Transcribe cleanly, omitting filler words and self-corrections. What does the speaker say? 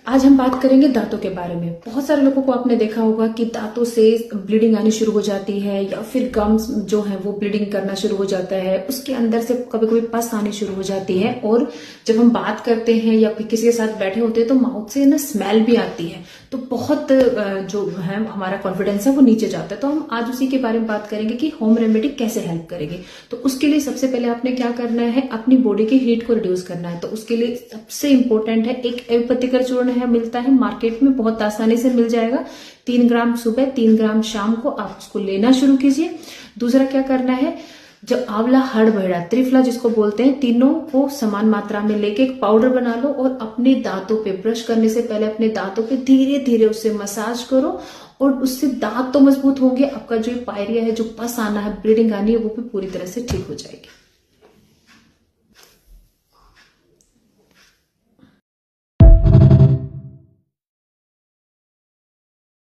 आज हम बात करेंगे दांतों के बारे में। बहुत सारे लोगों को आपने देखा होगा कि दांतों से ब्लीडिंग आनी शुरू हो जाती है या फिर गम्स जो है वो ब्लीडिंग करना शुरू हो जाता है, उसके अंदर से कभी कभी पस आनी शुरू हो जाती है। और जब हम बात करते हैं या फिर किसी के साथ बैठे होते हैं तो माउथ से ना स्मेल भी आती है, तो बहुत जो है हमारा कॉन्फिडेंस है वो नीचे जाता है। तो हम आज उसी के बारे में बात करेंगे कि होम रेमेडी कैसे हेल्प करेगी। तो उसके लिए सबसे पहले आपने क्या करना है, अपनी बॉडी की हीट को रिड्यूस करना है। तो उसके लिए सबसे इंपॉर्टेंट है एक एलोपैथिक चूर्ण है, मिलता है मार्केट में, बहुत आसानी से मिल जाएगा। 3 ग्राम सुबह, 3 ग्राम शाम को आप उसको लेना शुरू कीजिए। दूसरा क्या करना है, जब आंवला, हड़बड़ा, त्रिफला जिसको बोलते हैं, तीनों को समान मात्रा में लेके एक पाउडर बना लो और अपने दांतों पे ब्रश करने से पहले अपने दांतों पे धीरे धीरे उससे मसाज करो और उससे दांत तो मजबूत होंगे, आपका जो पायरिया है, जो पस आना है, ब्लीडिंग आनी है, वो भी पूरी तरह से ठीक हो जाएगी।